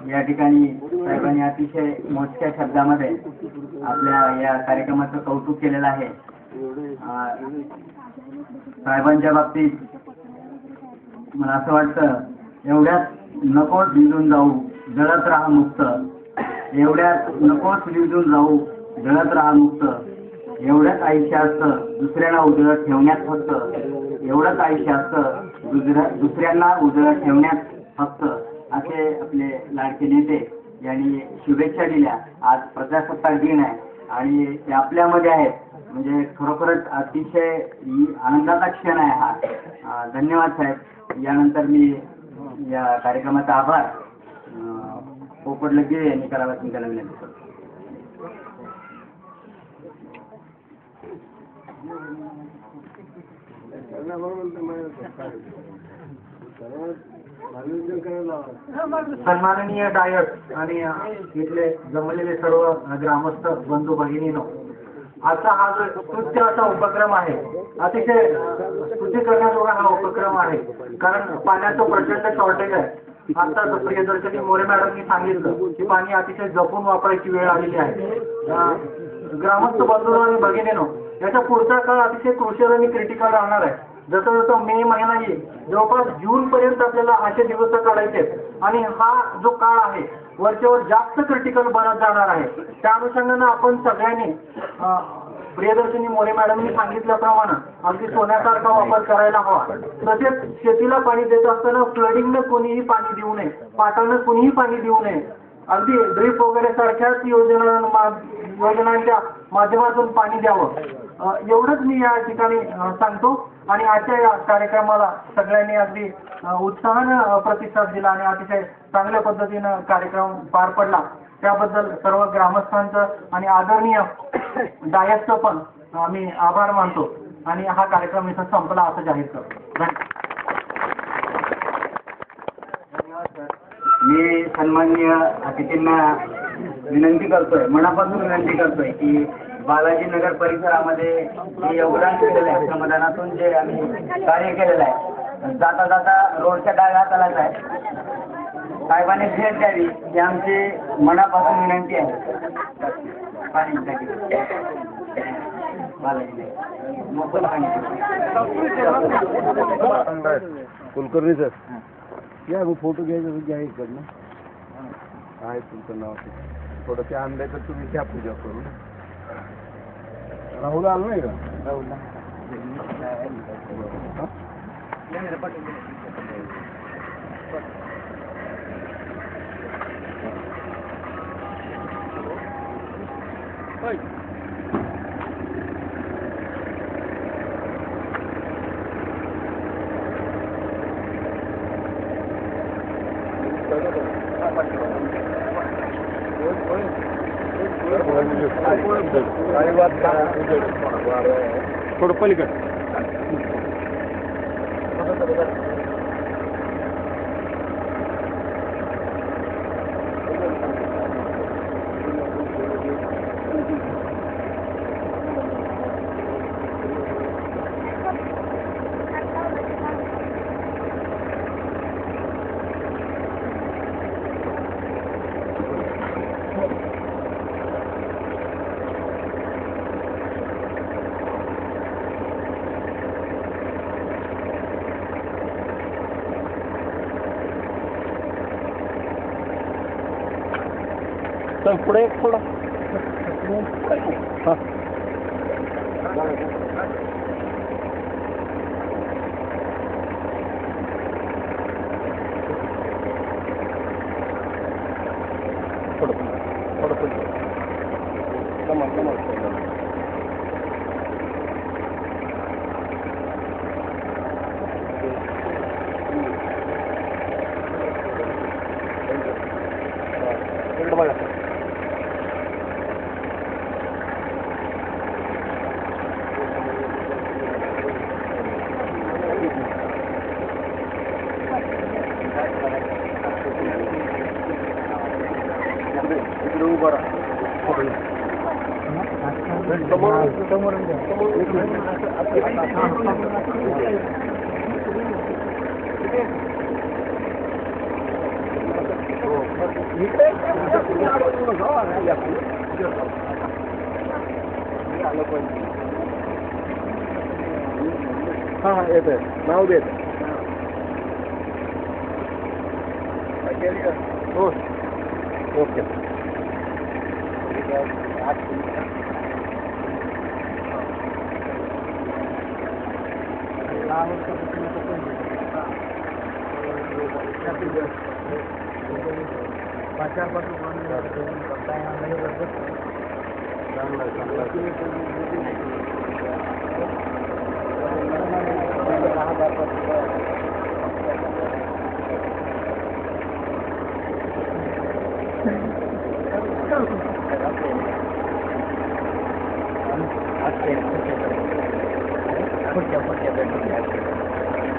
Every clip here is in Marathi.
या ठिकाणी साहेबांनी अतिशय मोजक्या शब्दामध्ये आपल्या या कार्यक्रमाचं कौतुक केलेलं आहे. साहेबांच्या बाबतीत मला असं वाटतं, एवढ्यात नकोच भिजून जाऊ जळत राहा मुक्त, एवढ्यात नकोच भिजून जाऊ जळत राहा मुक्त, एवढंच आयुष्य असतं दुसऱ्याला उजळत ठेवण्यात फक्त, एवढंच आयुष्य असतं दुसऱ्यांना उजळत ठेवण्यात फक्त, असे आपले लाडके नेते यांनी शुभेच्छा दिल्या. आज प्रजासत्ताक दिन आहे आणि ते आपल्यामध्ये आहेत, म्हणजे खरोखरच अतिशय आनंदाचा क्षण आहे हा. धन्यवाद साहेब. यानंतर मी या कार्यक्रमाचा आभार पोपट लगे यांनी करावा तुमच्या विनंती करतो. सन्माननीय डायट आणि इथले जमलेले सर्व ग्रामस्थ बंधू भगिनीनो, आजचा हा जो स्तुत्य असा उपक्रम आहे, अतिशय स्तुती करण्याजोगा हा उपक्रम आहे. कारण पाण्याचं प्रचंड शॉर्टेज आहे. आता प्रियदर्शनी मोरे मॅडमनी सांगितलं की पाणी अतिशय जपून वापरायची वेळ आलेली आहे. ग्रामस्थ बंधू आणि भगिनीनो, याचा पुढचा काळ अतिशय क्रुशियल आणि क्रिटिकल राहणार आहे. जसं जसं मे महिना येईल, जवळपास जून पर्यंत आपल्याला असे दिवस काढायचे आणि हा जो काळ आहे वरच्यावर जास्त क्रिटिकल बनत जाणार आहे. त्या अनुषंगाने आपण सगळ्यांनी प्रियदर्शनी मोरे मॅडमनी सांगितल्याप्रमाणे अगदी सोन्यासारखा वापर करायला हवा. तसेच शेतीला पाणी देत असताना फ्लडिंगनं कोणीही पाणी देऊ नये, पाटानं कोणीही पाणी देऊ नये. अगदी ड्रीप वगैरे सारख्याच योजनांच्या माध्यमातून पाणी द्यावं, एवढंच मी या ठिकाणी सांगतो. आणि आजच्या या कार्यक्रमाला सगळ्यांनी अगदी उत्साहानं प्रतिसाद दिला आणि अतिशय चांगल्या पद्धतीनं कार्यक्रम पार पडला. त्याबद्दल सर्व ग्रामस्थांचं आणि आदरणीय डायसचं पण आम्ही आभार मानतो आणि हा कार्यक्रम इथं संपला असं जाहीर करतो. मी सन्माननीय अतिथींना विनंती करतोय, मनापासून विनंती करतोय की बालाजी नगर परिसरामध्ये जे योगदान केलेलं आहे, श्रमदानातून जे आम्ही कार्य केलेलं आहे, जाता जाता रोडच्या डाव्या हातालाच आहे, साहेबांनी भेट द्यावी ही आमची मनापासून विनंती आहे. पाणीसाठी बालाजी मोफत पाणी. कुलकर्णी सर या फोटो घ्यायचं घ्या इकडनं आहे तुमचं नाव. थोडं ते आणलंय तर तुम्ही घ्या पूजा करून. राहुल आलं नाही का? राहुल थोडं पलीकडे चल पुढे थोडं. हां थोडं थोडं पुढे कमाल बघा. हा हा येत आहे नाव देत हो ओके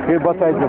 हे बसायचं